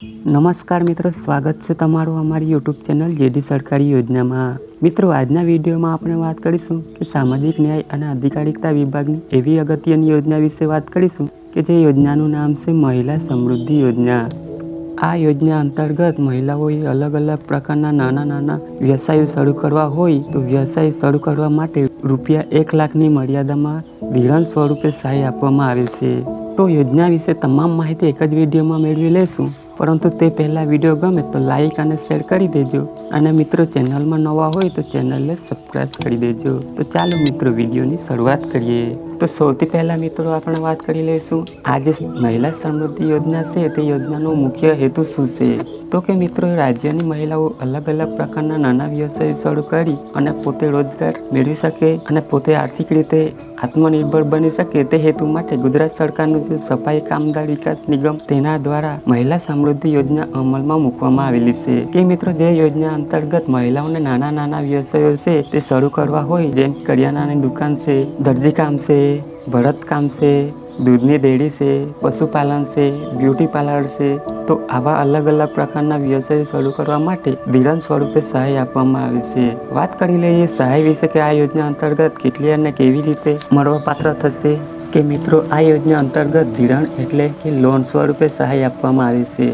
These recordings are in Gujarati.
નમસ્કાર મિત્રો, સ્વાગત છે તમારું અમારી યુટ્યુબ ચેનલ જેડી સરકારી યોજનામાં. મિત્રો, આજના વિડીયોમાં આપણે વાત કરીશું કે સામાજિક ન્યાય અને અધિકારિતા વિભાગની એવી અગત્યની યોજના વિશે વાત કરીશું કે જે યોજનાનું નામ છે મહિલા સમૃદ્ધિ યોજના. આ યોજના અંતર્ગત મહિલાઓએ અલગ અલગ પ્રકારના નાના વ્યવસાયો શરૂ કરવા હોય તો વ્યવસાય શરૂ કરવા માટે ₹1 લાખની મર્યાદામાં ધિરાણ સ્વરૂપે સહાય આપવામાં આવે છે. તો યોજના વિશે તમામ માહિતી એક જ વિડીયોમાં મેળવી લેશું, પરંતુ તે પહેલાં વિડીયો ગમે તો લાઈક અને શેર કરી દેજો, અને મિત્રો ચેનલમાં નવા હોય તો ચેનલને સબસ્ક્રાઈબ કરી દેજો. તો ચાલો મિત્રો વિડીયોની શરૂઆત કરીએ. તો સૌથી પહેલાં મિત્રો આપણે વાત કરી લઈશું આ જે મહિલા સમૃદ્ધિ યોજના છે તે યોજનાનો મુખ્ય હેતુ શું છે. તો કે મિત્રો, રાજ્યની મહિલાઓ અલગ અલગ પ્રકારના નાના વ્યવસાય શરૂ કરી અને પોતે રોજગાર મેળવી શકે અને પોતે આર્થિક રીતે આત્મનિર્ભર બની શકે તે હેતુ માટે ગુજરાત સરકારનું જે સફાઈ કામદાર વિકાસ નિગમ તેના દ્વારા મહિલા સમૃદ્ધિ યોજના અમલમાં મૂકવામાં આવેલી છે. કે મિત્રો, જે યોજના અંતર્ગત મહિલાઓને નાના વ્યવસાયો છે તે શરૂ કરવા હોય, જેમ કરિયાણાની દુકાન છે, દરજી કામ છે, ભરત કામ છે, દૂધની ડેરી છે, પશુપાલન છે, બ્યુટી પાર્લર છે, તો આવા અલગ અલગ પ્રકારના વ્યવસાય શરૂ કરવા માટે ધિરાણ સ્વરૂપે સહાય આપવામાં આવે છે. વાત કરી લઈએ સહાય વિશે કે આ યોજના અંતર્ગત કેટલી અને કેવી રીતે મળવાપાત્ર થશે. કે મિત્રો, આ યોજના અંતર્ગત ધિરાણ એટલે કે લોન સ્વરૂપે સહાય આપવામાં આવે છે.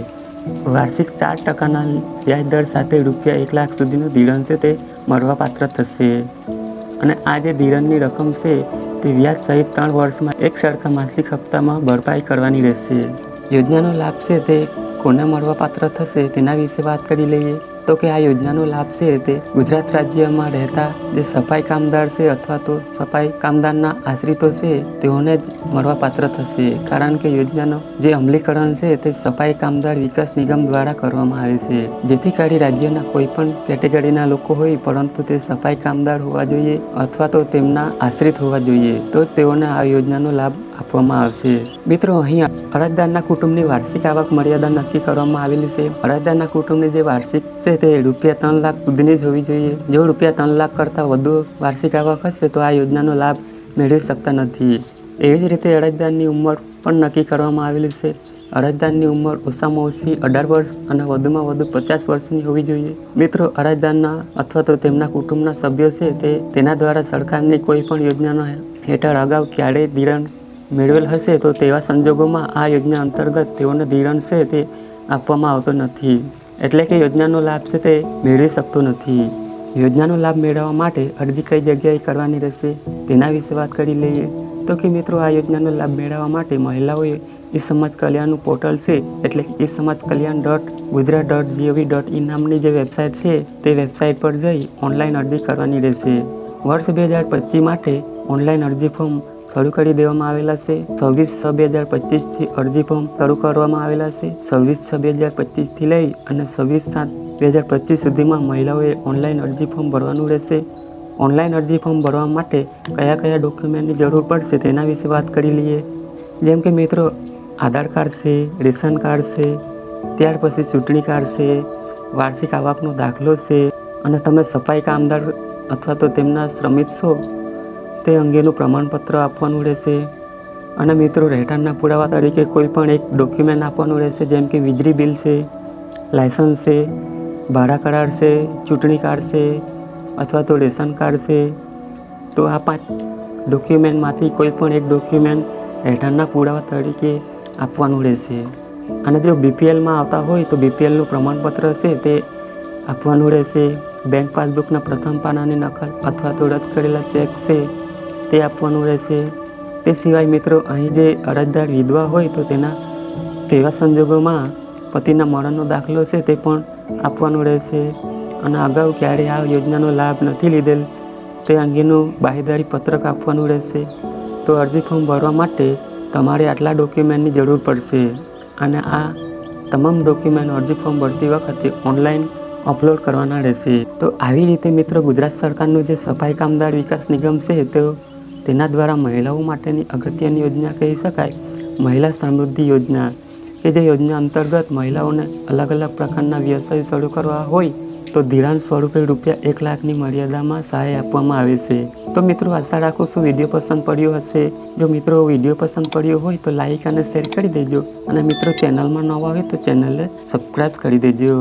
વાર્ષિક 4% વ્યાજ દર સાથે ₹1 લાખ સુધીનું ધિરાણ છે તે મળવાપાત્ર થશે. અને આ જે ધિરાણની રકમ છે તે વ્યાજ સહિત 3 વર્ષમાં એક સરખા માસિક હપ્તામાં ભરપાઈ કરવાની રહેશે. યોજનાનો લાભ છે તે કોને મળવાપાત્ર થશે તેના વિશે વાત કરી લઈએ. તો કે આ યોજનાનો લાભ છે તે ગુજરાત રાજ્યમાં રહેતા જે સફાઈ કામદાર છે અથવા તો સફાઈ કામદારના આશ્રિતો છે તેઓને જ મળવાપાત્ર થશે. કારણ કે યોજનાનો જે અમલીકરણ છે તે સફાઈ કામદાર વિકાસ નિગમ દ્વારા કરવામાં આવે છે, જેથી કરી રાજ્યના કોઈ પણ કેટેગરીના લોકો હોય પરંતુ તે સફાઈ કામદાર હોવા જોઈએ અથવા તો તેમના આશ્રિત હોવા જોઈએ તો જ તેઓને આ યોજનાનો લાભ આપવામાં આવશે. મિત્રો, અહીં અરજદારના કુટુંબની વાર્ષિક આવક મર્યાદા નક્કી કરવામાં આવેલી છે. અરજદારના કુટુંબની જે વાર્ષિક છે તે ₹3 લાખ સુધીની જ હોવી જોઈએ. જો ₹3 લાખ કરતાં વધુ વાર્ષિક આવક હશે તો આ યોજનાનો લાભ મેળવી શકતા નથી. એવી જ રીતે અરજદારની ઉંમર પણ નક્કી કરવામાં આવેલી છે. અરજદારની ઉંમર ઓછામાં ઓછી 18 વર્ષ અને વધુમાં વધુ 50 વર્ષની હોવી જોઈએ. મિત્રો, અરજદારના અથવા તો તેમના કુટુંબના સભ્યો છે તે તેના દ્વારા સરકારની કોઈ પણ યોજનાનો હેઠળ અગાઉ ક્યારેય ધિરાણ મેળવેલ હશે તો તેવા સંજોગોમાં આ યોજના અંતર્ગત તેઓને ધિરાણ છે તે આપવામાં આવતો નથી, એટલે કે યોજનાનો લાભ છે તે મેળવી શકતો નથી. યોજનાનો લાભ મેળવવા માટે અરજી કઈ જગ્યાએ કરવાની રહેશે તેના વિશે વાત કરી લઈએ. તો કે મિત્રો, આ યોજનાનો લાભ મેળવવા માટે મહિલાઓએ સમાજ કલ્યાણનું પોર્ટલ છે એટલે કે samajkalyan.gujarat.gov.in નામની જે વેબસાઇટ છે તે વેબસાઇટ પર જઈ ઓનલાઈન અરજી કરવાની રહેશે. વર્ષ 2025 માટે ઓનલાઈન અરજી ફોર્મ શરૂ કરી દેવામાં આવેલા છે. 26/6/2025થી અરજી ફોર્મ શરૂ કરવામાં આવેલા છે. 26/6/2025થી લઈ અને 26/7/2025 સુધીમાં મહિલાઓએ ઓનલાઈન અરજી ફોર્મ ભરવાનું રહેશે. ઓનલાઈન અરજી ફોર્મ ભરવા માટે કયા ડોક્યુમેન્ટની જરૂર પડશે તેના વિશે વાત કરી લઈએ. જેમ કે મિત્રો, આધાર કાર્ડ છે, રેશન કાર્ડ છે, ત્યાર પછી ચૂંટણી કાર્ડ છે, વાર્ષિક આવકનો દાખલો છે, અને તમે સફાઈ કામદાર અથવા તો તેમના શ્રમિક છો તે અંગેનું પ્રમાણપત્ર આપવાનું રહેશે. અને મિત્રો, રહેઠાણના પુરાવા તરીકે કોઈ પણ એક ડોક્યુમેન્ટ આપવાનું રહેશે, જેમ કે વીજળી બિલ છે, લાયસન્સ છે, ભાડા કરાર છે, ચૂંટણી કાર્ડ છે અથવા તો રેશન કાર્ડ છે. તો આ 5 ડોક્યુમેન્ટમાંથી કોઈ પણ એક ડોક્યુમેન્ટ રહેઠાણના પુરાવા તરીકે આપવાનું રહેશે. અને જો BPLમાં આવતા હોય તો BPLનું પ્રમાણપત્ર છે તે આપવાનું રહેશે. બેંક પાસબુકના પ્રથમ પાનાની નકલ અથવા તો રદ કરેલા ચેક છે તે આપવાનું રહેશે. તે સિવાય મિત્રો, અહીં જે અરજદાર વિધવા હોય તો તેવા સંજોગોમાં પતિના મરણનો દાખલો છે તે પણ આપવાનું રહેશે. અને અગાઉ ક્યારેય આ યોજનાનો લાભ નથી લીધેલ તે અંગેનું બાહેધરી પત્રક આપવાનું રહેશે. તો અરજી ફોર્મ ભરવા માટે તમારે આટલા ડોક્યુમેન્ટની જરૂર પડશે. અને આ તમામ ડોક્યુમેન્ટ અરજી ફોર્મ ભરતી વખતે ઓનલાઈન અપલોડ કરવાના રહેશે. તો આવી રીતે મિત્રો, ગુજરાત સરકારનું જે સફાઈ કામદાર વિકાસ નિગમ છે તેના દ્વારા મહિલાઓ માટેની અગત્યની યોજના કહી શકાય મહિલા સમૃદ્ધિ યોજના, કે જે યોજના અંતર્ગત મહિલાઓને અલગ અલગ પ્રકારના વ્યવસાય શરૂ કરવા હોય તો ધિરાણ સ્વરૂપે રૂપિયા 1 લાખની મર્યાદામાં સહાય આપવામાં આવે છે. તો મિત્રો આશા રાખું છું વિડીયો પસંદ પડ્યો હશે. જો મિત્રો વિડીયો પસંદ પડ્યો હોય તો લાઈક અને શેર કરી દેજો અને મિત્રો ચેનલમાં નવા હોય તો ચેનલને સબસ્ક્રાઈબ કરી દેજો.